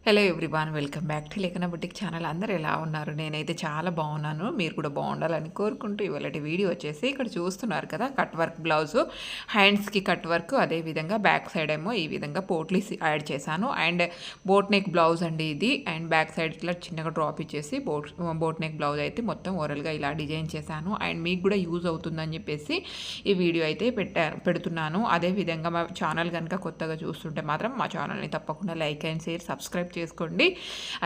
Hello everyone, welcome back to లేఖన boutique channel. అందరూ ఎలా ఉన్నారు? నేనైతే చాలా బాగున్నాను. మీరు కూడా బాగుండాలని కోరుకుంటూ ఇవాళ వీడియో వచ్చేసి ఇక్కడ చూస్తున్నారు కదా, కట్ వర్క్ బ్లౌజు, హ్యాండ్స్కి కట్ వర్క్, అదేవిధంగా బ్యాక్ సైడ్ ఏమో ఈ విధంగా పోట్లీస్ యాడ్ చేశాను. అండ్ బోట్ నెక్ బ్లౌజ్ అండి ఇది. అండ్ బ్యాక్ సైడ్ ఇట్లా చిన్నగా డ్రాప్ ఇచ్చేసి బోట్ నెక్ బ్లౌజ్ అయితే మొత్తం ఓవరాల్గా ఇలా డిజైన్ చేశాను. అండ్ మీకు కూడా యూజ్ అవుతుందని చెప్పేసి ఈ వీడియో అయితే పెడుతున్నాను. అదేవిధంగా మా ఛానల్ కనుక కొత్తగా చూస్తుంటే మాత్రం మా ఛానల్ని తప్పకుండా లైక్ అండ్ షేర్, సబ్స్క్రైబ్ చేసుకోండి.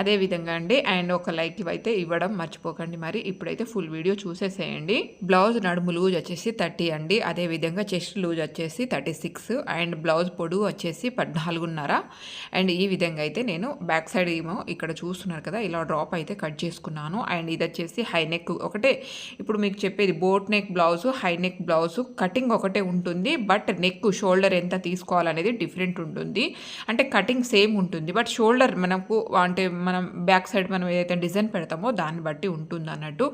అదేవిధంగా అండి, అండ్ ఒక లైక్ అయితే ఇవ్వడం మర్చిపోకండి. మరి ఇప్పుడైతే ఫుల్ వీడియో చూసేసేయండి. బ్లౌజ్ నడుము లూజ్ వచ్చేసి 30 అండి. అదేవిధంగా చెస్ట్ లూజ్ వచ్చేసి 36 అండ్ బ్లౌజ్ పొడుగు వచ్చేసి 14.5. అండ్ ఈ విధంగా అయితే నేను బ్యాక్ సైడ్ ఏమో ఇక్కడ చూస్తున్నారు కదా, ఇలా డ్రాప్ అయితే కట్ చేసుకున్నాను. అండ్ ఇది వచ్చేసి హై నెక్ ఒకటే. ఇప్పుడు మీకు చెప్పేది boat neck blouse, high neck blouse cutting ఒకటే ఉంటుంది, బట్ నెక్ షోల్డర్ ఎంత తీసుకోవాలనేది డిఫరెంట్ ఉంటుంది. అంటే కటింగ్ సేమ్ ఉంటుంది, బట్ షోల్డర్ మనకు అంటే మనం బ్యాక్ సైడ్ మనం ఏదైతే డిజైన్ పెడతామో దాన్ని బట్టి ఉంటుంది అన్నట్టు.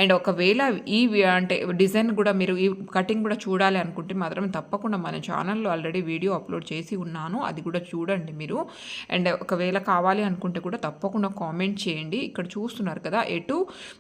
అండ్ ఒకవేళ ఈ అంటే డిజైన్ కూడా మీరు ఈ కటింగ్ కూడా చూడాలి అనుకుంటే మాత్రం తప్పకుండా మన ఛానల్లో ఆల్రెడీ వీడియో అప్లోడ్ చేసి ఉన్నాను, అది కూడా చూడండి మీరు. అండ్ ఒకవేళ కావాలి అనుకుంటే కూడా తప్పకుండా కామెంట్ చేయండి. ఇక్కడ చూస్తున్నారు కదా, ఎటు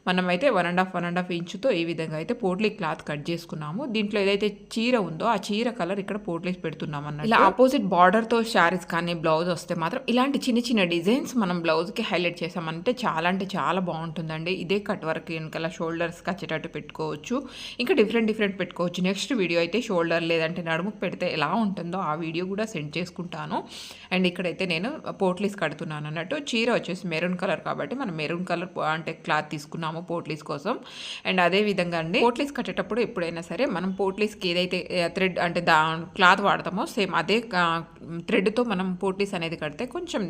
మనమైతే 1.5 ఇంచుతో ఈ విధంగా అయితే పోట్లీ క్లాత్ కట్ చేసుకున్నాము. దీంట్లో ఏదైతే చీర ఉందో ఆ చీర కలర్ ఇక్కడ పోట్లీస్ పెడుతున్నాం అన్నట్టు. ఇలా ఆపోజిట్ బార్డర్తో శారీస్ కానీ బ్లౌజ్ వస్తే మాత్రం ఇలాంటి చిన్న చిన్న డిజైన్స్ మనం బ్లౌజ్కి హైలైట్ చేసామంటే చాలా అంటే చాలా బాగుంటుందండి. ఇదే కట్ వర్క్ వెనకాల షోల్డర్స్కి వచ్చేటట్టు పెట్టుకోవచ్చు, ఇంకా డిఫరెంట్ పెట్టుకోవచ్చు. నెక్స్ట్ వీడియో అయితే షోల్డర్ లేదంటే నడుముకు పెడితే ఎలా ఉంటుందో ఆ వీడియో కూడా సెండ్ చేసుకుంటాను. అండ్ ఇక్కడైతే నేను పోట్లీస్ కడుతున్నాను అన్నట్టు. చీర వచ్చేసి మెరూన్ కలర్ కాబట్టి మనం మెరూన్ కలర్ అంటే క్లాత్ తీసుకున్నాము పోట్లీస్ కోసం. అండ్ అదే విధంగా అండి, పోట్లీస్ కట్టేటప్పుడు ఎప్పుడైనా సరే మనం పోట్లీస్కి ఏదైతే థ్రెడ్ అంటే క్లాత్ వాడతామో సేమ్ అదే థ్రెడ్తో మనం పోట్లీస్ అనేది కడితే కొంచెం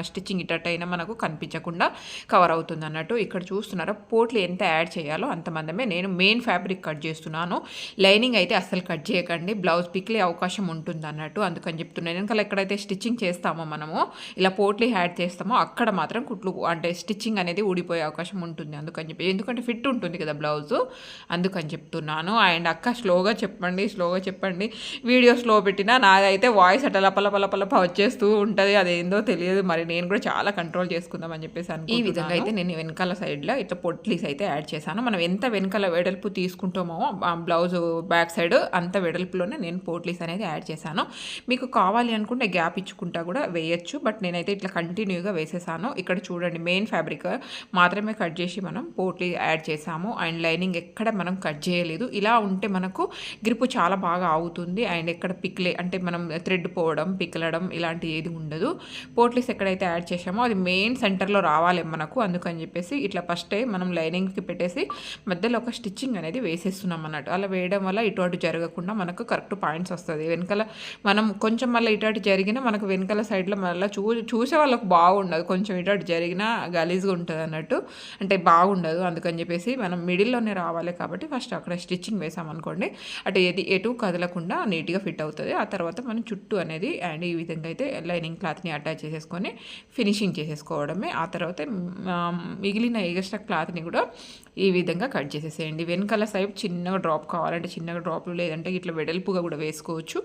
స్టిచ్చింగ్ ఇటట్టయినా మనకు కనిపించకుండా కవర్ అవుతుంది అన్నట్టు. ఇక్కడ చూస్తున్నారా, పోట్లు ఎంత యాడ్ చేయాలో అంతమందమే. నేను మెయిన్ ఫ్యాబ్రిక్ కట్ చేస్తున్నాను, లైనింగ్ అయితే అస్సలు కట్ చేయకండి, బ్లౌజ్ పిక్లే అవకాశం ఉంటుంది అన్నట్టు. అందుకని చెప్తున్నాను. వెనకాల ఎక్కడైతే స్టిచ్చింగ్ చేస్తామో మనము ఇలా పోట్లు యాడ్ చేస్తామో అక్కడ మాత్రం కుట్లు అంటే స్టిచ్చింగ్ అనేది ఊడిపోయే అవకాశం ఉంటుంది. అందుకని చెప్పి, ఎందుకంటే ఫిట్ ఉంటుంది కదా బ్లౌజు, అందుకని చెప్తున్నాను. అండ్ అక్క స్లోగా చెప్పండి, వీడియో స్లో పెట్టినా నాదైతే వాయిస్ అట్లా లపలపలపలప వచ్చేస్తూ ఉంటుంది, అదేందో తెలియదు. మరి నేను కూడా చాలా కంట్రోల్ చేసుకుందాం అని చెప్పేసి ఈ విధంగా అయితే నేను వెనకాల సైడ్లో ఇట్లా పొట్లీస్ అయితే యాడ్ చేశాను. మనం ఎంత వెనకాల వెడల్పు తీసుకుంటామో బ్లౌజ్ బ్యాక్ సైడ్ అంత వెడల్పులోనే నేను పోట్లీస్ అనేది యాడ్ చేశాను. మీకు కావాలి అనుకుంటే గ్యాప్ ఇచ్చుకుంటా కూడా వేయచ్చు, బట్ నేనైతే ఇట్లా కంటిన్యూగా వేసేసాను. ఇక్కడ చూడండి, మెయిన్ ఫ్యాబ్రిక్ మాత్రమే కట్ చేసి మనం పోట్లీ యాడ్ చేసాము. అండ్ లైనింగ్ ఎక్కడ మనం కట్ చేయలేదు. ఇలా ఉంటే మనకు గ్రిప్ చాలా బాగా ఆగుతుంది. అండ్ ఎక్కడ పిక్లే అంటే మనం థ్రెడ్ పోవడం పిక్కలడం ఇలాంటి ఏది ఉండదు. పోట్లీస్ ఎక్కడైతే యాడ్ చేసామో అది మెయిన్ సెంటర్లో రావాలి మనకు. అందుకని చెప్పేసి ఇట్లా ఫస్టే మనం లైనింగ్కి పెట్టేసి మధ్యలో ఒక స్టిచ్చింగ్ అనేది వేసేస్తున్నాం అన్నట్టు. అలా వేయడం వల్ల ఇటు అటు జరగకుండా మనకు కరెక్ట్ పాయింట్స్ వస్తుంది. వెనకాల మనం కొంచెం మళ్ళీ ఇటు అటు జరిగినా మనకు వెనకాల సైడ్లో మళ్ళీ చూసే వాళ్ళకు బాగుండదు, కొంచెం ఇటు అటు జరిగినా గలీజ్గా ఉంటుంది అన్నట్టు, అంటే బాగుండదు. అందుకని చెప్పేసి మనం మిడిల్లోనే రావాలి కాబట్టి ఫస్ట్ అక్కడ స్టిచ్చింగ్ వేసామనుకోండి, అటు ఎటు కదలకుండా నీట్గా ఫిట్ అవుతుంది. ఆ తర్వాత మనం చుట్టూ అనేది అండ్ ఈ విధంగా అయితే లైనింగ్ క్లాత్ని అటాచ్ చేసేసుకొని ఫినిషింగ్ చేసేసుకోవడమే. ఆ తర్వాత మిగిలిన ఎక్స్ట్రా క్లాత్ని కూడా ఈ విధంగా కట్ చేసేసేయండి. వెనకాల సైడ్ చిన్నగా డ్రాప్ కావాలంటే చిన్నగా డ్రాప్, లేదంటే ఇట్లా వెడల్పుగా కూడా వేసుకోవచ్చు,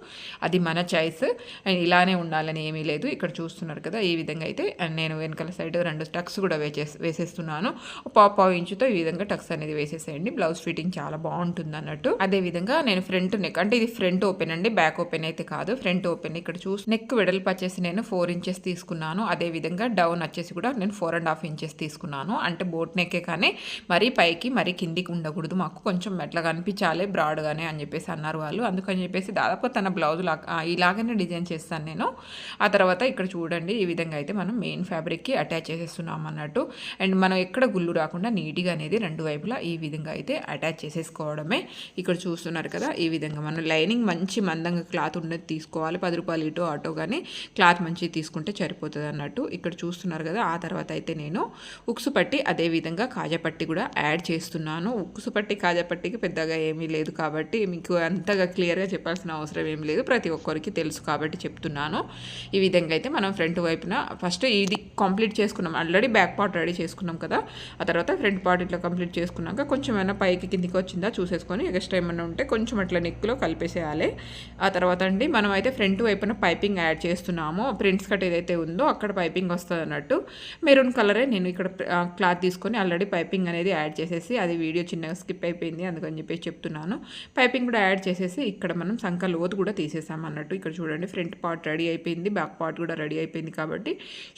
అది మన చాయిస్. అండ్ ఇలానే ఉండాలని ఏమీ లేదు. ఇక్కడ చూస్తున్నారు కదా, ఈ విధంగా అయితే నేను వెనకాల సైడ్ 2 టక్స్ కూడా వేసేస్తున్నాను. పావు ఇంచుతో ఈ విధంగా టక్స్ అనేది వేసేసేయండి. బ్లౌజ్ ఫిట్టింగ్ చాలా బాగుంటుంది అన్నట్టు. అదేవిధంగా నేను ఫ్రంట్ నెక్ అంటే ఇది ఫ్రంట్ ఓపెన్ అండి, బ్యాక్ ఓపెన్ అయితే కాదు, ఫ్రంట్ ఓపెన్. ఇక్కడ నెక్ వెడల్పు వచ్చేసి నేను 4 ఇంచెస్ తీసుకున్నాను. అదేవిధంగా డౌన్ వచ్చేసి కూడా నేను 4.5 ఇంచెస్ తీసుకున్నాను. అంటే బోట్ నెక్కే కానీ మరీ పైకి మరీ కిందికి ఉండకూడదు, మాకు కొంచెం ఎట్లా కనిపించాలి బ్రాడ్గానే అని చెప్పేసి అన్నారు వాళ్ళు. అందుకని చెప్పేసి దాదాపు తన బ్లౌజ్ ఇలాగనే డిజైన్ చేస్తాను నేను. ఆ తర్వాత ఇక్కడ చూడండి, ఈ విధంగా అయితే మనం మెయిన్ ఫ్యాబ్రిక్కి అటాచ్ చేసేస్తున్నాం అన్నట్టు. అండ్ మనం ఎక్కడ గుళ్ళు రాకుండా నీట్గా అనేది 2 వైపులా ఈ విధంగా అయితే అటాచ్ చేసేసుకోవడమే. ఇక్కడ చూస్తున్నారు కదా, ఈ విధంగా మనం లైనింగ్ మంచి మందంగా క్లాత్ ఉండేది తీసుకోవాలి. 10 రూపాయలు ఇటో ఆటో కానీ క్లాత్ మంచిగా తీసుకుంటే సరిపోతుంది అన్నట్టు. ఇక్కడ చూస్తున్నారు కదా, ఆ తర్వాత అయితే నేను ఉక్సు పట్టి అదేవిధంగా కాజాపట్టి కూడా యాడ్ చేస్తున్నాను. ఉక్సు పట్టి కాజాపట్టికి పెద్దగా ఏమీ లేదు కాబట్టి మీకు అంతగా క్లియర్గా చెప్పాల్సిన అవసరం ఏం లేదు, ప్రతి ఒక్కరికి తెలుసు కాబట్టి చెప్తున్నాను. ఈ విధంగా అయితే మనం ఫ్రంట్ వైపున ఫస్ట్ ఇది కంప్లీట్ చేసుకున్నాం, ఆల్రెడీ బ్యాక్ పార్ట్ రెడీ చేసుకున్నాం కదా. ఆ తర్వాత ఫ్రంట్ పార్ట్ ఇట్లా కంప్లీట్ చేసుకున్నాక కొంచెం ఏమైనా పైకి కిందికి వచ్చిందా చూసేసుకొని ఎక్స్ట్రా ఏమైనా ఉంటే కొంచెం అట్లా నెక్లో కలిపేసేయాలి. ఆ తర్వాత అండి మనం అయితే ఫ్రంట్ వైపున పైపింగ్ యాడ్ చేస్తున్నాము. ప్రింట్స్ కట్ ఏదైతే ఉందో అక్కడ పైపింగ్ వస్తుంది అన్నట్టు. మెరూన్ కలరే నేను ఇక్కడ క్లాత్ తీసుకొని ఆల్రెడీ పైపింగ్ అనేది యాడ్ చేసేసి, అది వీడియో చిన్నగా స్కిప్ అయిపోయింది అందుకని చెప్పేసి చెప్తున్నాను. పైపింగ్ కూడా యాడ్ చేసేసి ఇక్కడ మనం సంక లోతు కూడా తీసేసాం అన్నట్టు. ఇక్కడ చూడండి ఫ్రంట్ పార్ట్ రెడీ అయిపోయింది, బ్యాక్ పార్ట్ కూడా రెడీ అయిపోయింది కాబట్టి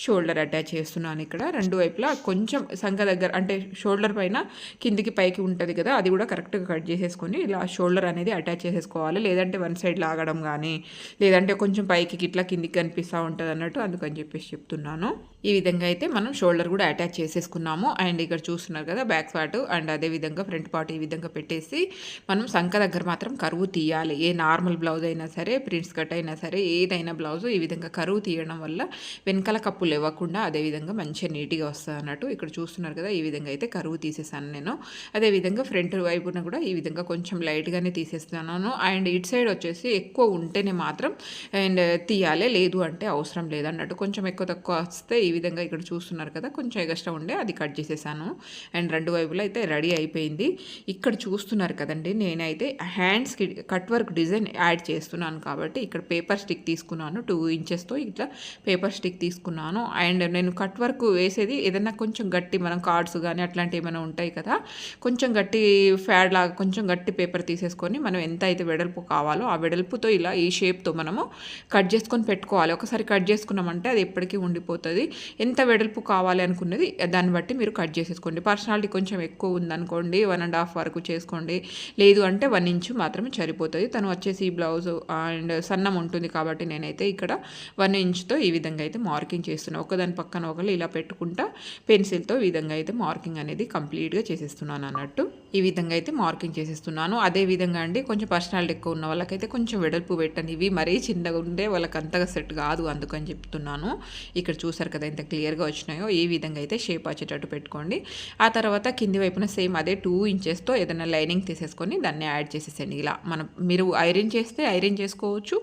షోల్డర్ అటాచ్ చేస్తున్నాను. ఇక్కడ రెండు వైపులా కొంచెం సంక దగ్గర అంటే షోల్డర్ పైన కిందికి పైకి ఉంటుంది కదా, అది కూడా కరెక్ట్గా కట్ చేసేసుకొని ఇలా షోల్డర్ అనేది అటాచ్ చేసేసుకోవాలి. లేదంటే వన్ సైడ్ లాగడం కానీ, లేదంటే కొంచెం పైకి ఇట్లా కిందికి కనిపిస్తూ ఉంటుంది అన్నట్టు, అందుకని చెప్పేసి చెప్తున్నాను. ఈ విధంగా అయితే మనం షోల్డర్ కూడా అటాచ్ చేసేసుకున్నాము. అండ్ ఇక్కడ చూస్తున్నారు కదా బ్యాక్ పార్ట్ అండ్ అదే విధంగా ఫ్రంట్ పార్ట్ ఈ విధంగా పెట్టేసి మనం సంక దగ్గర మాత్రం కరువు తీయాలి. ఏ నార్మల్ బ్లౌజ్ అయినా సరే, ప్రింట్స్ కట్ అయినా సరే, ఏదైనా బ్లౌజ్ ఈ విధంగా కరువు తీయడం వల్ల వెనకాల కప్పులు ఇవ్వకుండా అదేవిధంగా మంచిగా నీట్గా వస్తుంది అన్నట్టు. ఇక్కడ చూస్తున్నారు కదా ఈ విధంగా అయితే కరువు తీసేసాను నేను. అదేవిధంగా ఫ్రంట్ వైపున కూడా ఈ విధంగా కొంచెం లైట్గానే తీసేస్తున్నాను. అండ్ ఇటు సైడ్ వచ్చేసి ఎక్కువ ఉంటేనే మాత్రం అండ్ తీయాలి, లేదు అంటే అవసరం లేదన్నట్టు. కొంచెం ఎక్కువ తక్కువ వస్తే ఈ విధంగా ఇక్కడ చూస్తున్నారు కదా కొంచెం ఎగస్ట్రా ఉండే అది కట్ చేసేసాను. అండ్ రెండు వైపులా అయితే రెడీ అయిపోయింది. ఇక్కడ చూస్తున్నారు కదండి, నేనైతే హ్యాండ్స్కి కట్ వర్క్ డిజైన్ యాడ్ చేస్తున్నాను కాబట్టి ఇక్కడ పేపర్ స్టిక్ తీసుకున్నాను. 2 ఇంచెస్తో ఇట్లా పేపర్ స్టిక్ తీసుకున్నాను. అండ్ నేను కట్ వర్క్ వేసేది ఏదైనా కొంచెం గట్టి, మనం కార్డ్స్ కానీ అట్లాంటివి ఏమైనా ఉంటాయి కదా, కొంచెం గట్టి ఫ్యాడ్ లాగా కొంచెం గట్టి పేపర్ తీసేసుకొని మనం ఎంత అయితే వెడల్పు కావాలో ఆ వెడల్పుతో ఇలా ఈ షేప్తో మనము కట్ చేసుకొని పెట్టుకోవాలి. ఒకసారి కట్ చేసుకున్నామంటే అది ఎప్పటికీ ఉండిపోతుంది. ఎంత వెడల్పు కావాలి అనుకున్నది దాన్ని బట్టి మీరు కట్ చేసేసుకోండి. పర్సనాలిటీ కొంచెం ఎక్కువ ఉందనుకోండి 1.5 వరకు చేసుకోండి, లేదు అంటే 1 ఇంచు మాత్రమే సరిపోతుంది. తను వచ్చేసి ఈ బ్లౌజ్ అండ్ సన్నం ఉంటుంది కాబట్టి నేనైతే ఇక్కడ 1 ఇంచుతో ఈ విధంగా అయితే మార్కింగ్ చేస్తున్నాను. ఒకదాని పక్కన ఒకరు ఇలా పెట్టుకుంటా పెన్సిల్తో ఈ విధంగా అయితే మార్కింగ్ అనేది కంప్లీట్గా చేసేస్తున్నాను అన్నట్టు. ఈ విధంగా అయితే మార్కింగ్ చేసేస్తున్నాను. అదే విధంగా అండి కొంచెం పర్సనాలిటీ ఎక్కువ ఉన్న వాళ్ళకైతే కొంచెం వెడల్పు పెట్టండి. ఇవి మరీ చిన్నగా ఉండే వాళ్ళకి అంతగా సెట్ కాదు, అందుకని చెప్తున్నాను. ఇక్కడ చూసారు కదా ఎంత క్లియర్గా వచ్చినాయో. ఈ విధంగా అయితే షేప్ వచ్చేటట్టు పెట్టుకోండి. ఆ తర్వాత కింది వైపున సేమ్ అదే 2 ఇంచెస్తో ఏదైనా లైనింగ్ తీసేసుకొని దాన్ని యాడ్ చేసేసండి. ఇలా మీరు ఐరన్ చేస్తే ఐరన్ చేసుకోవచ్చు,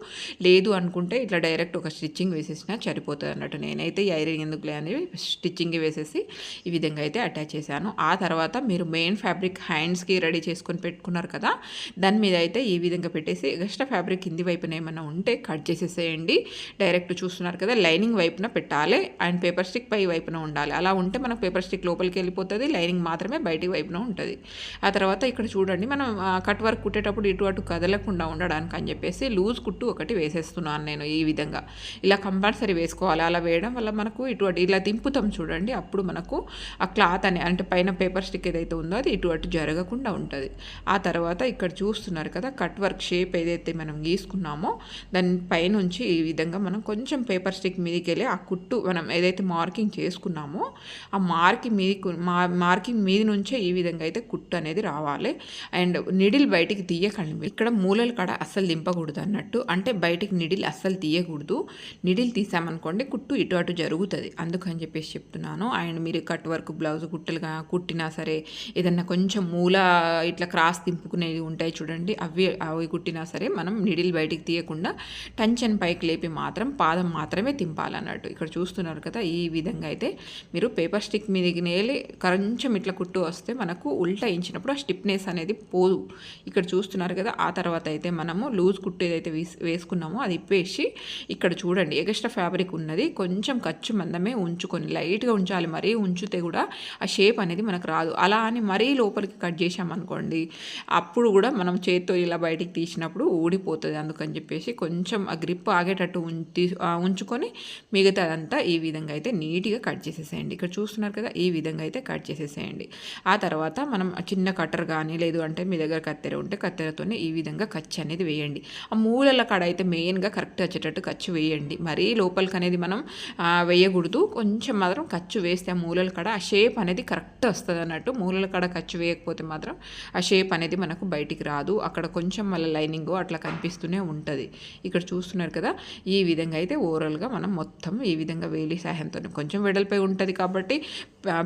లేదు అనుకుంటే ఇట్లా డైరెక్ట్ ఒక స్టిచ్చింగ్ వేసేసినా సరిపోతుంది అన్నట్టు. నేనైతే ఈ ఐరన్ ఎందుకులే అని స్టిచ్చింగ్ వేసేసి ఈ విధంగా అయితే అటాచ్ చేశాను. ఆ తర్వాత మీరు మెయిన్ ఫ్యాబ్రిక్ హ్యాండ్స్కి రెడీ చేసుకొని పెట్టుకున్నారు కదా, దాని మీద అయితే ఈ విధంగా పెట్టేసి ఎక్స్ట్రా ఫ్యాబ్రిక్ కింది వైపున ఏమైనా ఉంటే కట్ చేసేసేయండి. డైరెక్ట్ చూస్తున్నారు కదా లైనింగ్ వైపున పెట్టాలి అండ్ పేపర్ స్టిక్ పై వైపున ఉండాలి. అలా ఉంటే మనకు పేపర్ స్టిక్ లోపలికి వెళ్ళిపోతుంది, లైనింగ్ మాత్రమే బయటి వైపున ఉంటుంది. ఆ తర్వాత ఇక్కడ చూడండి మనం కట్ వర్క్ కుట్టేటప్పుడు ఇటు అటు కదలకుండా ఉండడానికి అని చెప్పేసి లూజ్ కుట్టు ఒకటి వేసేస్తున్నాను నేను. ఈ విధంగా ఇలా కంపల్సరీ వేసుకోవాలి. అలా వేయడం వల్ల మనకు ఇటు అటు ఇలా తింపుతాం చూడండి, అప్పుడు మనకు ఆ క్లాత్ అంటే పైన పేపర్ స్టిక్ ఏదైతే ఉందో అది ఇటు అటు జరగకుండా ఉంటుంది. ఆ తర్వాత ఇక్కడ చూస్తున్నారు కదా కట్ వర్క్ షేప్ ఏదైతే మనం గీసుకున్నామో దాని పైనుంచి ఈ విధంగా మనం కొంచెం పేపర్ స్టిక్ మీదకి వెళ్ళి ఆ కుట్టు మనం ఏదైతే మార్కింగ్ చేసుకున్నామో ఆ మార్కింగ్ మీద నుంచే ఈ విధంగా అయితే కుట్టు అనేది రావాలి. అండ్ నిడిల్ బయటికి తీయకండి. ఇక్కడ మూలల కాడ అస్సలు దింపకూడదు అన్నట్టు, అంటే బయటికి నిడిల్ అస్సలు తీయకూడదు. నిడిల్ తీసామనుకోండి కుట్టు ఇటు అటు జరుగుతుంది, అందుకని చెప్పేసి చెప్తున్నాను. అండ్ మీరు కట్ వర్క్ బ్లౌజ్ కుట్టినా సరే, ఏదన్నా కొంచెం మూల ఇట్లా క్రాస్ తింపుకునేవి ఉంటాయి చూడండి, అవి కుట్టినా సరే మనం నిడిల్ బయటికి తీయకుండా టెన్షన్ పైకి లేపి మాత్రం పాదం మాత్రమే తింపాలన్నట్టు. ఇక్కడ చూస్తున్నారు కదా ఈ విధంగా అయితే మీరు పేపర్ స్టిక్ మీదకి నేలి కొంచెం ఇట్లా కుట్టు వస్తే మనకు ఉల్టా ఇంచినప్పుడు ఆ స్టిఫ్నెస్ అనేది పోదు. ఇక్కడ చూస్తున్నారు కదా. ఆ తర్వాత అయితే మనము లూజ్ కుట్టు ఏదైతే వేసుకున్నామో అది ఇప్పేసి ఇక్కడ చూడండి ఎక్స్ట్రా ఫ్యాబ్రిక్ ఉన్నది కొంచెం ఖర్చు మందమే ఉంచుకొని లైట్గా ఉంచాలి. మరీ ఉంచితే కూడా ఆ షేప్ అనేది మనకు రాదు. అలా అని మరీ లోపలికి కట్ చేసామనుకోండి అప్పుడు కూడా మనం చేత్తో ఇలా బయటికి తీసినప్పుడు ఊడిపోతుంది. అందుకని చెప్పేసి కొంచెం ఆ గ్రిప్ ఆగేటట్టు ఉంచుకొని మిగతాదంతా ఈ విధంగా అయితే నీట్గా కట్ చేసేసేయండి. ఇక్కడ చూస్తున్నారు కదా ఈ విధంగా అయితే కట్ చేసేసేయండి. ఆ తర్వాత మనం చిన్న కట్టర్ కానీ లేదు అంటే మీ దగ్గర కత్తెర ఉంటే కత్తెరతోనే ఈ విధంగా ఖర్చు అనేది వేయండి. ఆ మూలల కాడ అయితే మెయిన్గా కరెక్ట్ వచ్చేటట్టు ఖర్చు వేయండి. మరీ లోపలికి అనేది మనం వేయకూడదు. కొంచెం మాత్రం ఖర్చు వేస్తే ఆ మూలల కాడ ఆ షేప్ అనేది కరెక్ట్ వస్తుంది అన్నట్టు. మూలల కాడ ఖర్చు వేయకపోతే మాత్రం ఆ షేప్ అనేది మనకు బయటికి రాదు. అక్కడ కొంచెం మళ్ళీ లైనింగ్ అట్లా కనిపిస్తూనే ఉంటుంది. ఇక్కడ చూస్తున్నారు కదా ఈ విధంగా అయితే ఓవరాల్గా మనం మొత్తం ఈ విధంగా వేలి సహాయంతో కొంచెం వెడల్పై ఉంటుంది కాబట్టి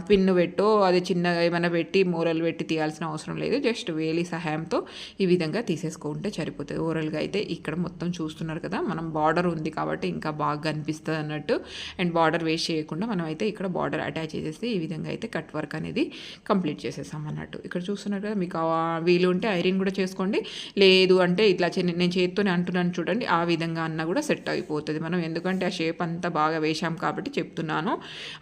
పిన్ను పెట్టో అది చిన్నగా ఏమైనా పెట్టి మూలలు పెట్టి తీయాల్సిన అవసరం లేదు. జస్ట్ వేలి సహాయంతో ఈ విధంగా తీసేసుకుంటే సరిపోతుంది. ఓవరాల్గా అయితే ఇక్కడ మొత్తం చూస్తున్నారు కదా మనం బార్డర్ ఉంది కాబట్టి ఇంకా బాగా కనిపిస్తుంది అన్నట్టు. అండ్ బార్డర్ వేస్ట్ చేయకుండా మనం అయితే ఇక్కడ బార్డర్ అటాచ్ చేసేసి ఈ విధంగా అయితే కట్ వర్క్ అనేది కంప్లీట్ చేసేసాం అన్నట్టు. ఇక్కడ ఇక్కడ చూస్తున్నారు కదా, మీకు వీలు ఉంటే ఐరన్ కూడా చేసుకోండి, లేదు అంటే ఇట్లా నేను చేత్తోనే అంటున్నాను చూడండి, ఆ విధంగా అన్న కూడా సెట్ అయిపోతుంది మనం, ఎందుకంటే ఆ షేప్ అంతా బాగా వేశాం కాబట్టి చెప్తున్నాను.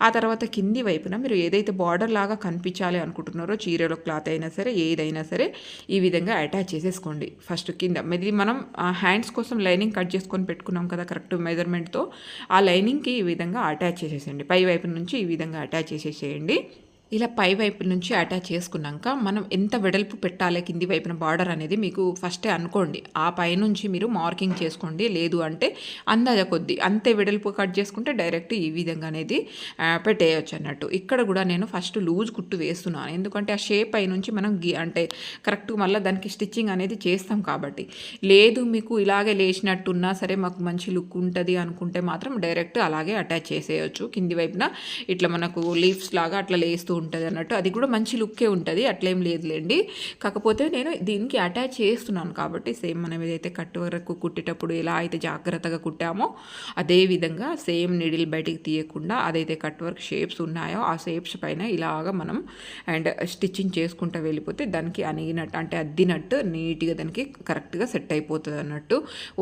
ఆ తర్వాత కింది వైపున మీరు ఏదైతే బార్డర్ లాగా కనిపించాలి అనుకుంటున్నారో చీరలో క్లాత్ అయినా సరే ఏదైనా సరే ఈ విధంగా అటాచ్ చేసేసుకోండి. ఫస్ట్ కింద ఇది మనం హ్యాండ్స్ కోసం లైనింగ్ కట్ చేసుకొని పెట్టుకున్నాం కదా కరెక్ట్ మెజర్మెంట్తో, ఆ లైనింగ్కి ఈ విధంగా అటాచ్ చేసేసేయండి. పై వైపు నుంచి ఈ విధంగా అటాచ్ చేసేసేయండి. ఇలా పై వైపు నుంచి అటాచ్ చేసుకున్నాక మనం ఎంత వెడల్పు పెట్టాలి కింది వైపున బార్డర్ అనేది మీకు ఫస్టే అనుకోండి. ఆ పైనుంచి మీరు మార్కింగ్ చేసుకోండి, లేదు అంటే అందాజ కొద్ది అంతే వెడల్పు కట్ చేసుకుంటే డైరెక్ట్ ఈ విధంగా అనేది పెట్టేయచ్చు అన్నట్టు. ఇక్కడ కూడా నేను ఫస్ట్ లూజ్ కుట్టు వేస్తున్నాను, ఎందుకంటే ఆ షేప్ పై నుంచి మనం అంటే కరెక్ట్ మళ్ళీ దానికి స్టిచ్చింగ్ అనేది చేస్తాం కాబట్టి. లేదు మీకు ఇలాగే లేచినట్టున్నా సరే మాకు మంచి లుక్ ఉంటుంది అనుకుంటే మాత్రం డైరెక్ట్ అలాగే అటాచ్ చేసేయచ్చు. కింది వైపున ఇట్లా మనకు లీవ్స్ లాగా అట్లా లేస్తూ ఉంటుంది అన్నట్టు, అది కూడా మంచి లుక్కే ఉంటుంది, అట్లేం లేదులేండి. కాకపోతే నేను దీనికి అటాచ్ చేస్తున్నాను కాబట్టి సేమ్ మనం ఏదైతే కట్ వరకు కుట్టేటప్పుడు ఎలా అయితే జాగ్రత్తగా కుట్టామో అదే విధంగా సేమ్ నీడిల్ బయటికి తీయకుండా అదైతే కట్ వర్క్ షేప్స్ ఉన్నాయో ఆ షేప్స్ పైన ఇలాగా మనం అండ్ స్టిచ్చింగ్ చేసుకుంటూ వెళ్ళిపోతే దానికి అనిగినట్టు అంటే అద్దినట్టు నీట్గా దానికి కరెక్ట్గా సెట్ అయిపోతుంది అన్నట్టు.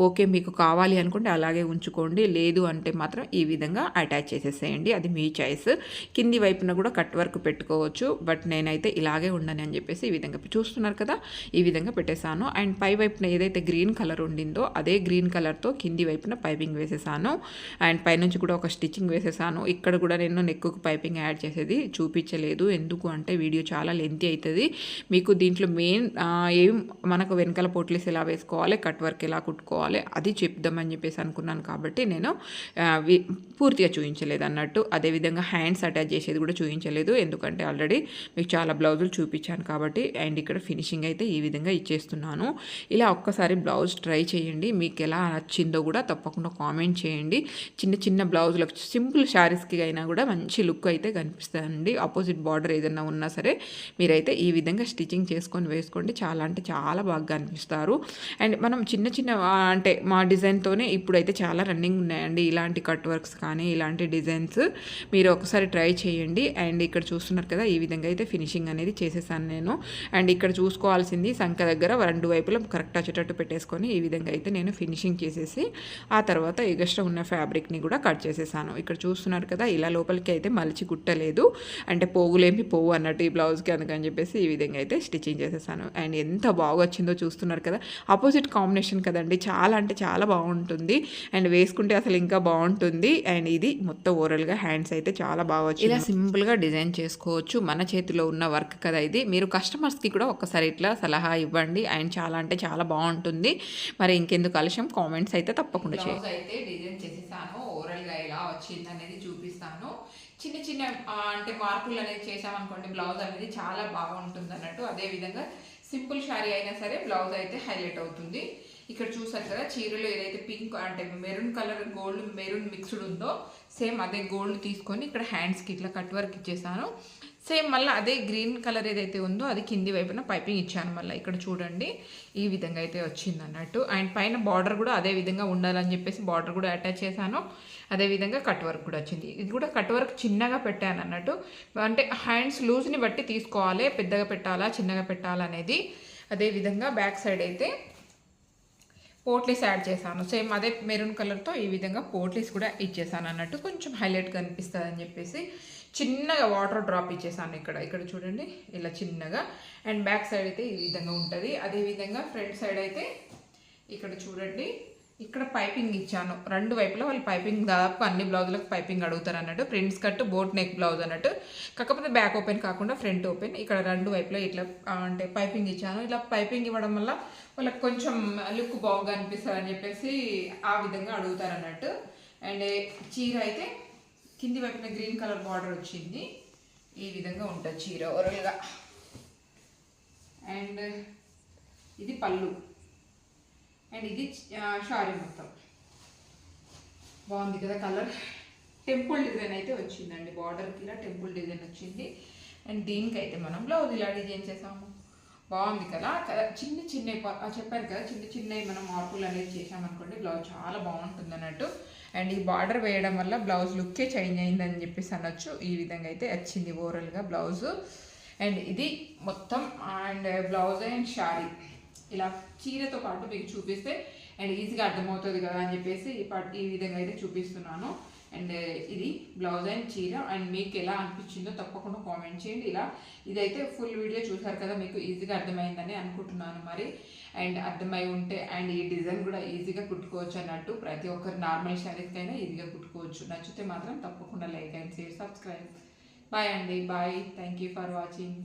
ఓకే, మీకు కావాలి అనుకుంటే అలాగే ఉంచుకోండి, లేదు అంటే మాత్రం ఈ విధంగా అటాచ్ చేసేసేయండి, అది మీ చాయిస్. కింది వైపున కూడా కట్ వర్క్ పెట్టుకోవచ్చు, బట్ నేనైతే ఇలాగే ఉండని అని చెప్పేసి ఈ విధంగా చూస్తున్నారు కదా, ఈ విధంగా పెట్టేశాను. అండ్ పై వైపున ఏదైతే గ్రీన్ కలర్ ఉండిందో అదే గ్రీన్ కలర్తో కింది వైపున పైపింగ్ వేసేసాను. అండ్ పైనుంచి కూడా ఒక స్టిచ్చింగ్ వేసేసాను. ఇక్కడ కూడా నేను నెక్కు పైపింగ్ యాడ్ చేసేది చూపించలేదు, ఎందుకు అంటే వీడియో చాలా లెంతీ అవుతుంది. మీకు దీంట్లో మెయిన్ ఏం మనకు వెనకాల పోట్లీస్ ఎలా వేసుకోవాలి, కట్ వర్క్ ఎలా కుట్టుకోవాలి అది చెప్దామని చెప్పేసి అనుకున్నాను కాబట్టి నేను పూర్తిగా చూపించలేదు అన్నట్టు. అదేవిధంగా హ్యాండ్స్ అటాచ్ చేసేది కూడా చూపించలేదు, ఎందుకంటే ఆల్రెడీ మీకు చాలా బ్లౌజులు చూపించాను కాబట్టి. అండ్ ఇక్కడ ఫినిషింగ్ అయితే ఈ విధంగా ఇచ్చేస్తున్నాను. ఇలా ఒక్కసారి బ్లౌజ్ ట్రై చేయండి, మీకు ఎలా నచ్చిందో కూడా తప్పకుండా కామెంట్ చేయండి. చిన్న చిన్న బ్లౌజులకు సింపుల్ శారీస్కి అయినా కూడా మంచి లుక్ అయితే కనిపిస్తుందండి. ఆపోజిట్ బార్డర్ ఏదైనా ఉన్నా సరే మీరైతే ఈ విధంగా స్టిచ్చింగ్ చేసుకొని వేసుకోండి, చాలా అంటే చాలా బాగా కనిపిస్తారు. అండ్ మనం చిన్న చిన్న అంటే మా డిజైన్తోనే ఇప్పుడైతే చాలా రన్నింగ్ ఉన్నాయండి ఇలాంటి కట్ వర్క్స్ కానీ ఇలాంటి డిజైన్స్, మీరు ఒకసారి ట్రై చేయండి. అండ్ ఇక్కడ చూస్తున్నారు కదా, ఈ విధంగా అయితే ఫినిషింగ్ అనేది చేసేసాను నేను. అండ్ ఇక్కడ చూసుకోవాల్సింది సంఖ దగ్గర రెండు వైపులా కరెక్ట్ వచ్చేటట్టు పెట్టేసుకొని ఈ విధంగా అయితే నేను ఫినిషింగ్ చేసేసి ఆ తర్వాత ఎగస్ట్రా ఉన్న ఫ్యాబ్రిక్ని కూడా కట్ చేసేసాను. ఇక్కడ చూస్తున్నారు కదా, ఇలా లోపలికి అయితే మలిచి కుట్టలేదు, అంటే పోగులేమి పోవు అన్నట్టు ఈ బ్లౌజ్కి, అందుకని చెప్పేసి ఈ విధంగా అయితే స్టిచ్చింగ్ చేసేసాను. అండ్ ఎంత బాగా వచ్చిందో చూస్తున్నారు కదా, ఆపోజిట్ కాంబినేషన్ కదండి, చాలా అంటే చాలా బాగుంటుంది. అండ్ వేసుకుంటే అసలు ఇంకా బాగుంటుంది. అండ్ ఇది మొత్తం ఓవరాల్గా హ్యాండ్స్ అయితే చాలా బాగా వచ్చింది. ఇలా సింపుల్గా డిజైన్ చేసుకోవచ్చు, మన చేతిలో ఉన్న వర్క్ కదా ఇది. మీరు కస్టమర్స్కి కూడా ఒక్కసారి ఇట్లా సలహా ఇవ్వండి, అండ్ చాలా అంటే చాలా బాగుంటుంది. మరి ఇంకెందుకు ఆలస్యం, కామెంట్స్ అయితే తప్పకుండా చేయండి. అయితే డిజైన్ చేసేసాను, ఓవరాల్గా ఎలా వచ్చింది అనేది చూపిస్తాను. చిన్న చిన్న అంటే మార్పులు అనేది చేసామనుకోండి బ్లౌజ్ అనేది చాలా బాగుంటుంది అన్నట్టు. అదేవిధంగా సింపుల్ శారీ అయినా సరే బ్లౌజ్ అయితే హైలైట్ అవుతుంది. ఇక్కడ చూసారు కదా, చీరలో ఏదైతే పింక్ అంటే maroon colour gold maroon mixed ఉందో సేమ్ అదే గోల్డ్ తీసుకొని ఇక్కడ హ్యాండ్స్కి ఇట్లా కట్ వర్క్ ఇచ్చేసాను. సేమ్ మళ్ళీ అదే గ్రీన్ కలర్ ఏదైతే ఉందో అది కింది వైపున పైపింగ్ ఇచ్చాను. మళ్ళీ ఇక్కడ చూడండి ఈ విధంగా అయితే వచ్చింది అన్నట్టు. అండ్ పైన బార్డర్ కూడా అదే విధంగా ఉండాలని చెప్పేసి బార్డర్ కూడా అటాచ్ చేశాను. అదేవిధంగా కట్ వర్క్ కూడా వచ్చింది. ఇది కూడా కట్ వర్క్ చిన్నగా పెట్టాను అన్నట్టు, అంటే హ్యాండ్స్ లూజ్ని బట్టి తీసుకోవాలి, పెద్దగా పెట్టాలా చిన్నగా పెట్టాలా అనేది. అదేవిధంగా బ్యాక్ సైడ్ అయితే పోట్లీస్ యాడ్ చేశాను, సేమ్ అదే మెరూన్ కలర్తో ఈ విధంగా పోట్లీస్ కూడా ఇచ్చేసాను అన్నట్టు, కొంచెం హైలైట్గా అనిపిస్తుంది అని చెప్పేసి చిన్నగా వాటర్ డ్రాప్ ఇచ్చేసాను ఇక్కడ చూడండి ఇలా చిన్నగా. అండ్ బ్యాక్ సైడ్ అయితే ఈ విధంగా ఉంటుంది. అదేవిధంగా ఫ్రంట్ సైడ్ అయితే ఇక్కడ చూడండి ఇక్కడ పైపింగ్ ఇచ్చాను, రెండు వైపులా వాళ్ళు పైపింగ్ దాదాపు అన్ని బ్లౌజులకు పైపింగ్ అడుగుతారు అన్నట్టు. Prince cut boat neck blouse అన్నట్టు, కాకపోతే బ్యాక్ ఓపెన్ కాకుండా ఫ్రంట్ ఓపెన్. ఇక్కడ రెండు వైపులా ఇట్లా అంటే పైపింగ్ ఇచ్చాను. ఇలా పైపింగ్ ఇవ్వడం వల్ల వాళ్ళకి కొంచెం లుక్ బాగా అనిపిస్తుంది అని చెప్పేసి ఆ విధంగా అడుగుతారు అన్నట్టు. అండ్ చీర అయితే కింది వైపున గ్రీన్ కలర్ బార్డర్ వచ్చింది, ఈ విధంగా ఉంటుంది చీర ఓవరాల్గా. అండ్ ఇది పళ్ళు, అండ్ ఇది శారీ మొత్తం బాగుంది కదా కలర్. టెంపుల్ డిజైన్ అయితే వచ్చిందండి, బార్డర్కి ఇలా టెంపుల్ డిజైన్ వచ్చింది. అండ్ దీనికైతే మనం బ్లౌజ్ ఇలా డిజైన్ చేసాము, బాగుంది కదా. చిన్న చిన్న చెప్పారు కదా, చిన్న చిన్నవి మనం మార్పులు అనేది చేసామనుకోండి బ్లౌజ్ చాలా బాగుంటుంది అన్నట్టు. అండ్ ఈ బార్డర్ వేయడం వల్ల బ్లౌజ్ లుక్కే చేంజ్ అయిందని చెప్పేసి అనొచ్చు. ఈ విధంగా అయితే వచ్చింది ఓవరాల్గా బ్లౌజు. అండ్ ఇది మొత్తం అండ్ బ్లౌజ్ అండ్ శారీ ఇలా చీరతో పాటు మీకు చూపిస్తే అండ్ ఈజీగా అర్థమవుతుంది కదా అని చెప్పేసి ఈ విధంగా అయితే చూపిస్తున్నాను. అండ్ ఇది బ్లౌజ్ అండ్ చీర. అండ్ మీకు ఎలా అనిపించిందో తప్పకుండా కామెంట్ చేయండి. ఇదైతే ఫుల్ వీడియో చూసారు కదా, మీకు ఈజీగా అర్థమైందని అనుకుంటున్నాను మరి. అండ్ అర్థమై ఉంటే అండ్ ఈ డిజైన్ కూడా ఈజీగా కుట్టుకోవచ్చు అన్నట్టు, ప్రతి ఒక్కరు నార్మల్ శారీస్కైనా ఈజీగా కుట్టుకోవచ్చు. నచ్చితే మాత్రం తప్పకుండా like and share, subscribe. Bye అండి, bye. Thank you for watching.